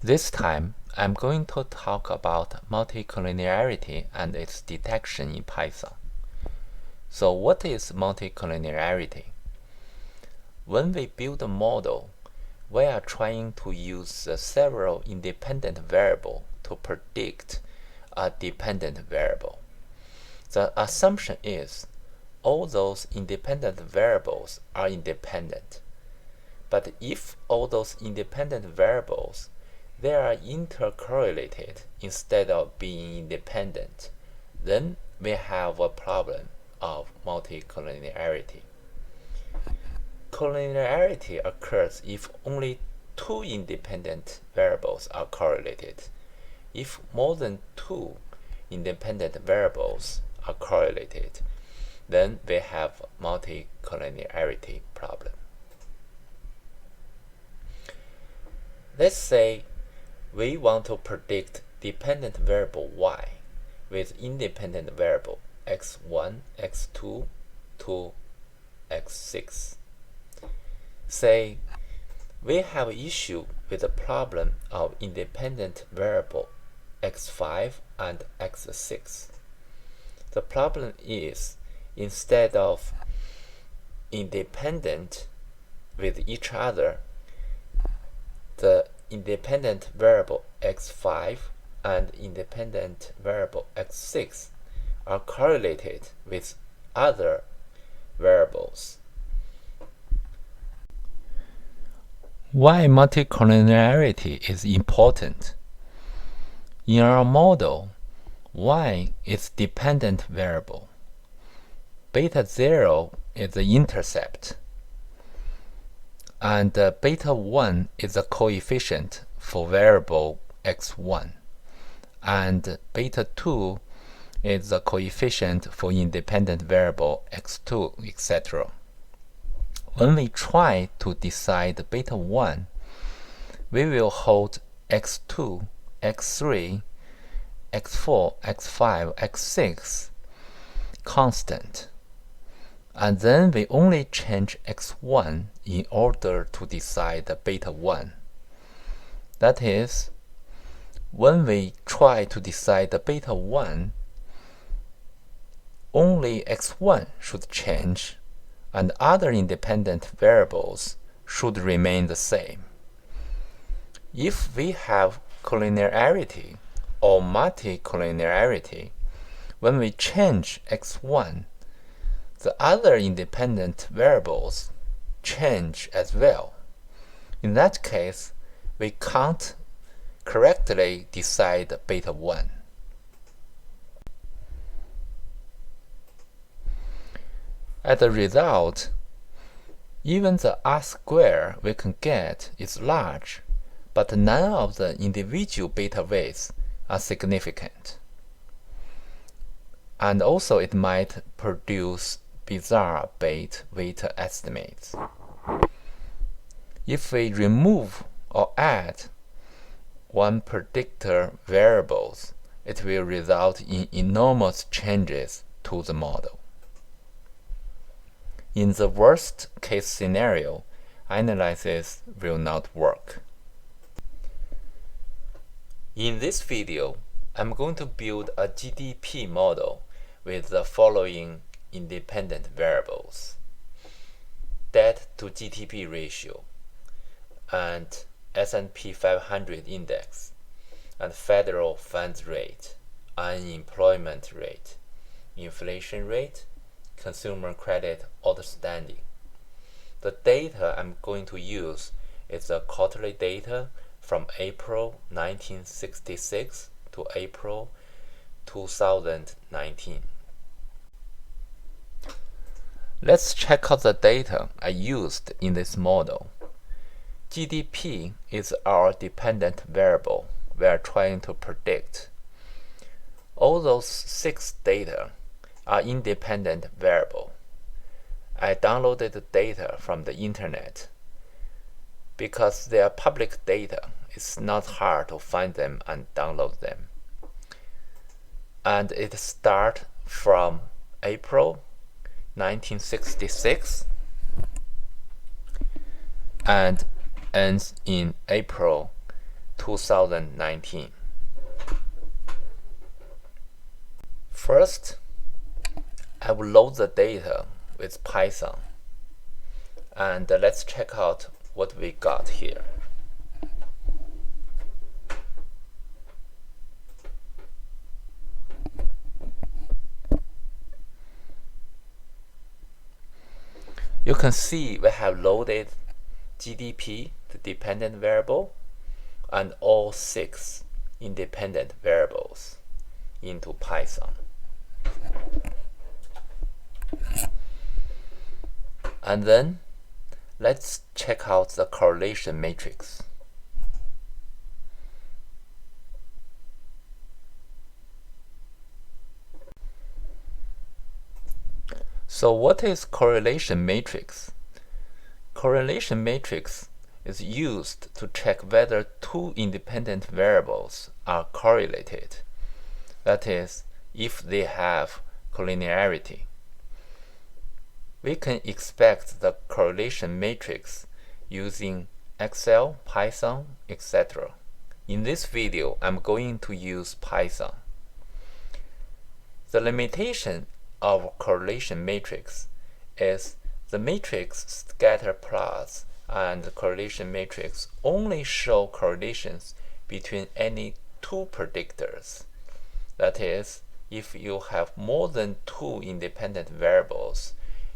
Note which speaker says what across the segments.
Speaker 1: This time, I'm going to talk about multicollinearity and its detection in Python. So what is multicollinearity? When we build a model, we are trying to use several independent variables to predict a dependent variable. The assumption is all those independent variables are independent. But if all those independent variables they are intercorrelated instead of being independent, then we have a problem of multicollinearity. Collinearity occurs if only two independent variables are correlated. If more than two independent variables are correlated, then we have multicollinearity problem. Let's say we want to predict dependent variable y with independent variable x1, x2 to x6. Say we have issue with the problem of independent variable x5 and x6. The problem is instead of independent with each other, the independent variable x5 and independent variable x6 are correlated with other variables. Why multicollinearity is important? In our model, y is dependent variable. Beta 0 is the intercept, and beta 1 is a coefficient for variable x1, and beta 2 is a coefficient for independent variable x2, etc. When we try to decide beta 1, we will hold x2, x3, x4, x5, x6 constant, and then we only change x1 in order to decide beta 1. That is, when we try to decide beta 1, only x1 should change and other independent variables should remain the same. If we have collinearity or multicollinearity, when we change x1, the other independent variables change as well. In that case, we can't correctly decide beta 1. As a result, even the R² we can get is large, but none of the individual beta weights are significant. And also it might produce bizarre beta weight estimates. If we remove or add one predictor variables, it will result in enormous changes to the model. In the worst case scenario, analysis will not work. In this video, I'm going to build a GDP model with the following independent variables: debt to GDP ratio, and S&P 500 index, and federal funds rate, unemployment rate, inflation rate, consumer credit outstanding. The data I'm going to use is the quarterly data from April 1966 to April 2019. Let's check out the data I used in this model. GDP is our dependent variable we are trying to predict. All those 6 data are independent variable. I downloaded the data from the internet. Because they are public data, it's not hard to find them and download them. And it starts from April 1966 and ends in April 2019. First, I will load the data with Python, and let's check out what we got here. You can see we have loaded GDP, the dependent variable, and all 6 independent variables into Python. And then let's check out the correlation matrix. So what is correlation matrix? Correlation matrix is used to check whether 2 independent variables are correlated. That is, if they have collinearity. We can expect the correlation matrix using Excel, Python, etc. In this video, I'm going to use Python. The limitation of correlation matrix is the matrix scatter plots and the correlation matrix only show correlations between any 2 predictors. That is, if you have more than 2 independent variables,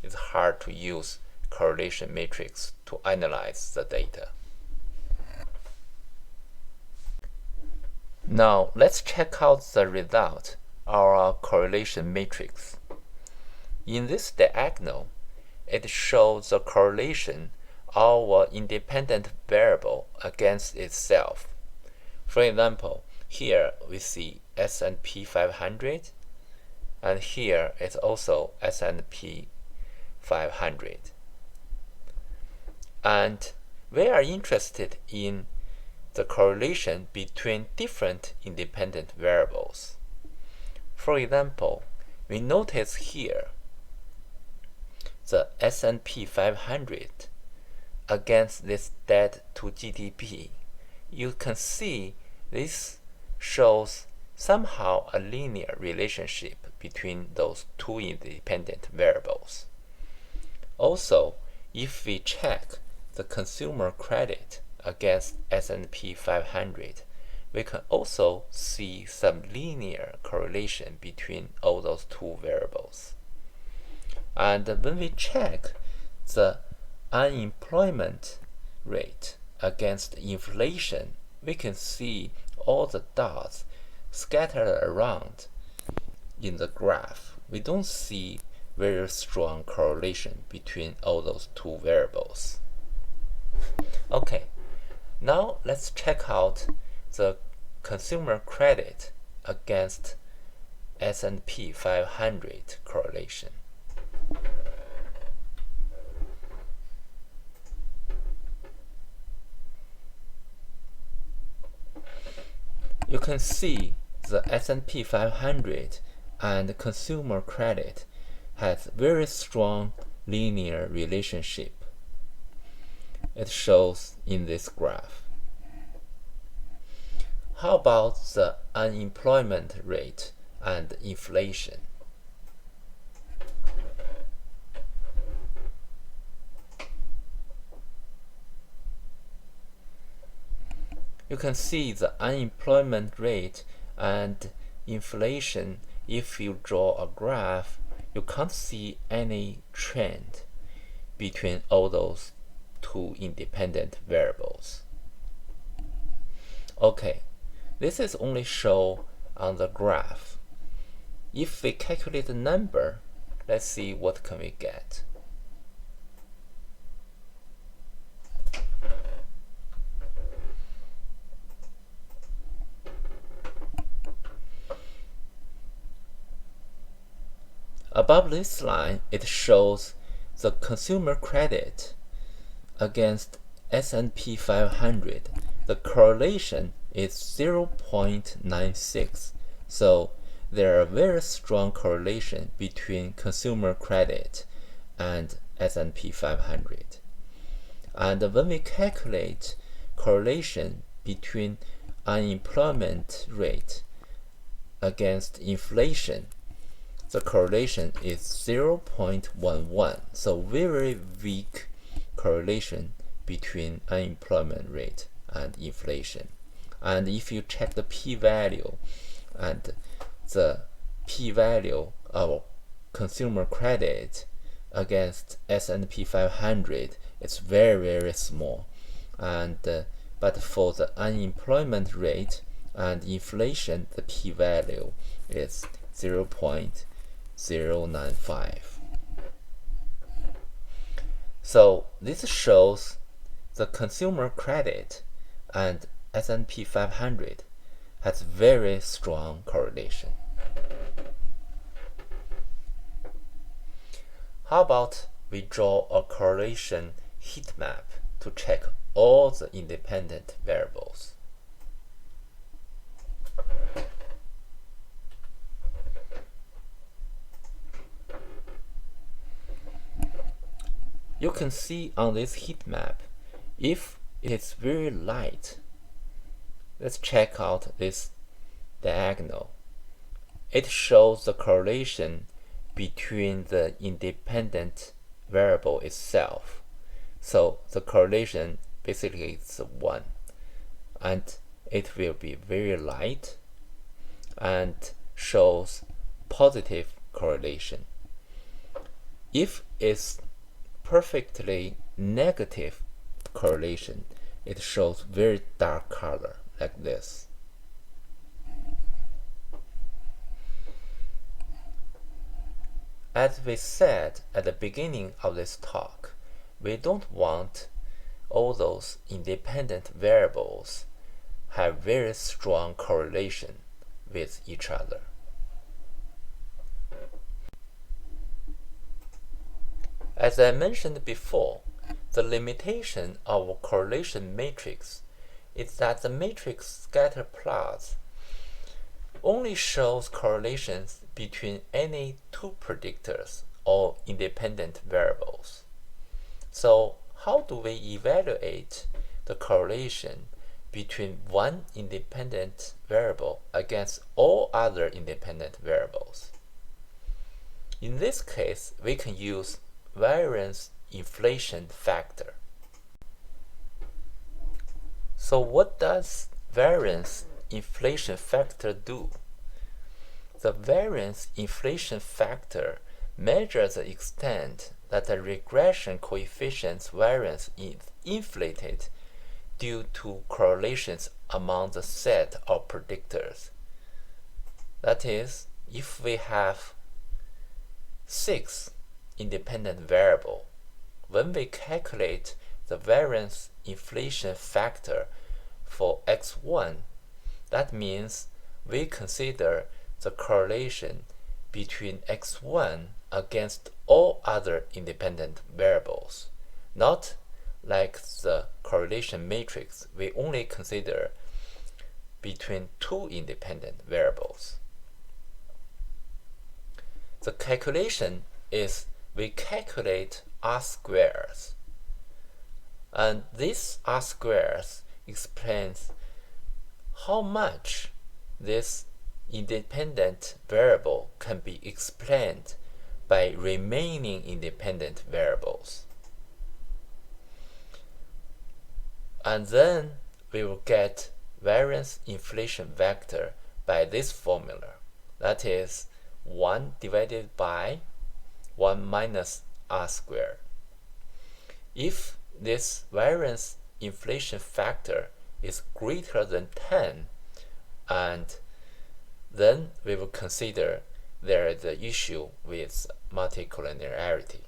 Speaker 1: it's hard to use correlation matrix to analyze the data. Now let's check out the result of our correlation matrix. In this diagonal, it shows the correlation of an independent variable against itself. For example, here we see S&P 500, and here it's also S&P 500. And we are interested in the correlation between different independent variables. For example, we notice here the S&P 500 against this debt to GDP. You can see this shows somehow a linear relationship between those 2 independent variables. Also, if we check the consumer credit against S&P 500, we can also see some linear correlation between all those 2 variables. And when we check the unemployment rate against inflation, we can see all the dots scattered around in the graph. We don't see very strong correlation between all those 2 variables. Okay, now let's check out the consumer credit against S&P 500 correlation. You can see the S&P 500 and consumer credit has very strong linear relationship. It shows in this graph. How about the unemployment rate and inflation? You can see the unemployment rate and inflation. If you draw a graph, you can't see any trend between all those 2 independent variables. Okay, this is only shown on the graph. If we calculate the number, let's see what can we get. Above this line, it shows the consumer credit against S&P 500. The correlation is 0.96. So there are very strong correlation between consumer credit and S&P 500. And when we calculate correlation between unemployment rate against inflation, the correlation is 0.11. So very weak correlation between unemployment rate and inflation. And if you check the p-value and the p-value of consumer credit against S&P 500, it's very small. And but for the unemployment rate and inflation, the p-value is 0.095. So this shows the consumer credit and S&P 500 has very strong correlation. How about we draw a correlation heat map to check all the independent variables? You can see on this heat map, if it is very light, let's check out this diagonal. It shows the correlation between the independent variable itself. So the correlation basically is 1, and it will be very light and shows positive correlation. If it's perfectly negative correlation, it shows very dark color like this. As we said at the beginning of this talk, we don't want all those independent variables have very strong correlation with each other. As I mentioned before, the limitation of a correlation matrix is that the matrix scatter plots only shows correlations between any two predictors or independent variables. So how do we evaluate the correlation between one independent variable against all other independent variables? In this case, we can use variance inflation factor. So what does variance inflation factor do? The variance inflation factor measures the extent that the regression coefficient's variance is inflated due to correlations among the set of predictors. That is, if we have 6 independent variables, when we calculate the variance inflation factor for x1, that means we consider the correlation between x1 against all other independent variables. Not like the correlation matrix, we only consider between two independent variables. The calculation is we calculate R squares, and this R squares explains how much this independent variable can be explained by remaining independent variables. And then we will get variance inflation vector by this formula. That is 1 divided by 1 minus R squared. If this variance inflation factor is greater than 10, and then we will consider there is an issue with multicollinearity.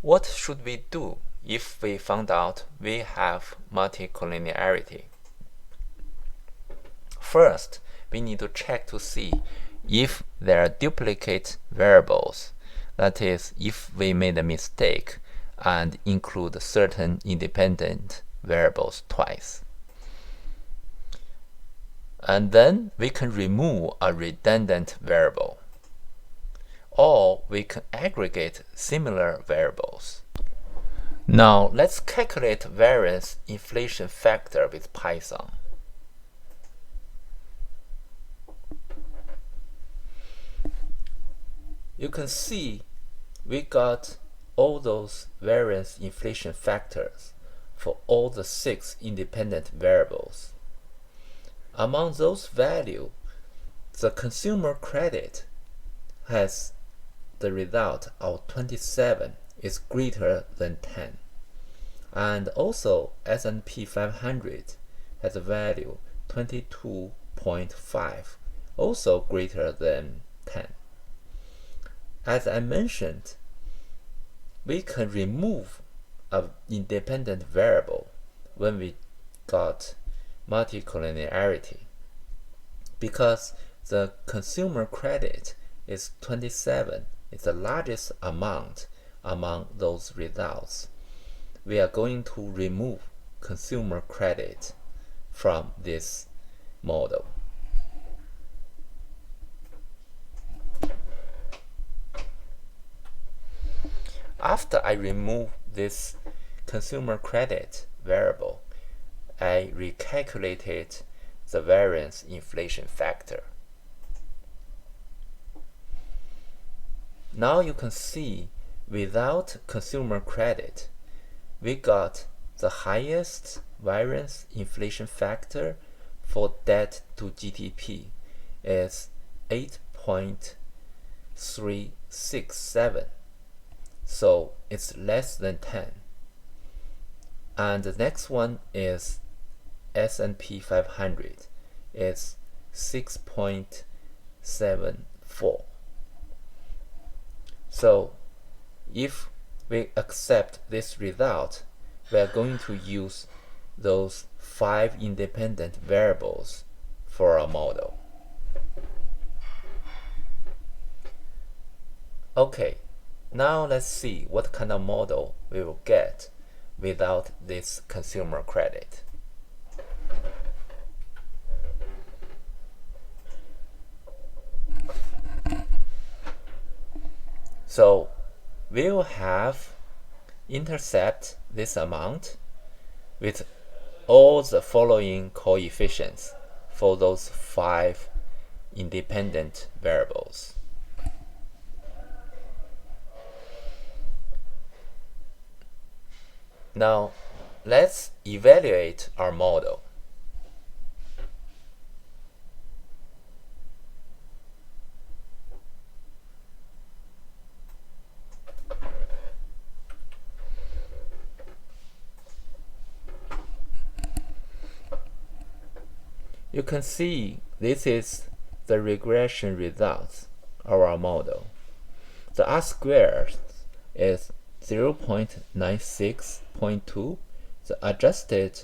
Speaker 1: What should we do if we found out we have multicollinearity? First, we need to check to see if there are duplicate variables. That is, if we made a mistake and include certain independent variables twice. And then we can remove a redundant variable. Or we can aggregate similar variables. Now let's calculate variance inflation factor with Python. You can see we got all those variance inflation factors for all the 6 independent variables. Among those values, the consumer credit has the result of 27 is greater than 10. And also S&P 500 has a value 22.5, also greater than 10. As I mentioned, we can remove an independent variable when we got multicollinearity, because the consumer credit is 27, it's the largest amount among those results. We are going to remove consumer credit from this model. After I remove this consumer credit variable, I recalculated the variance inflation factor. Now you can see without consumer credit, we got the highest variance inflation factor for debt to GDP is 8.367. So it's less than 10. And the next one is S&P 500. It's 6.74. So if we accept this result, we are going to use those 5 independent variables for our model. Okay, now let's see what kind of model we will get without this consumer credit. So we will have intercept this amount with all the following coefficients for those 5 independent variables. Now let's evaluate our model. You can see this is the regression results of our model. The R squared is 0.96.2. The adjusted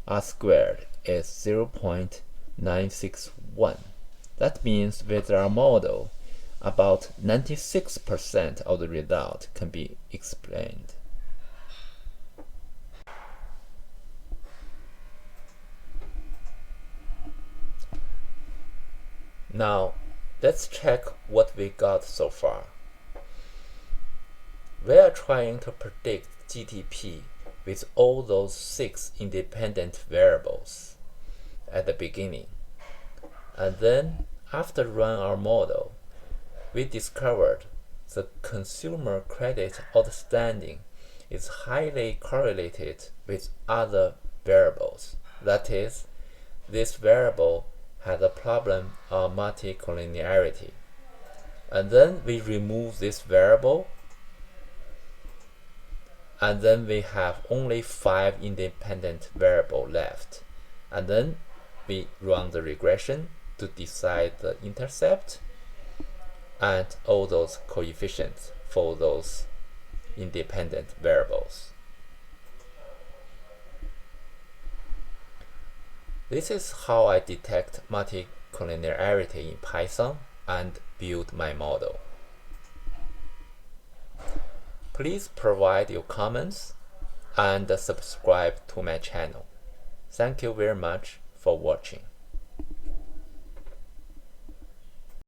Speaker 1: R squared is 0.961. That means with our model, about 96% of the result can be explained. Now, let's check what we got so far. We are trying to predict GDP with all those 6 independent variables at the beginning. And then, after run our model, we discovered the consumer credit outstanding is highly correlated with other variables. That is, this variable has a problem of multicollinearity. And then we remove this variable, and then we have only 5 independent variables left. And then we run the regression to decide the intercept and all those coefficients for those independent variables. This is how I detect multicollinearity in Python and build my model. Please provide your comments and subscribe to my channel. Thank you very much for watching.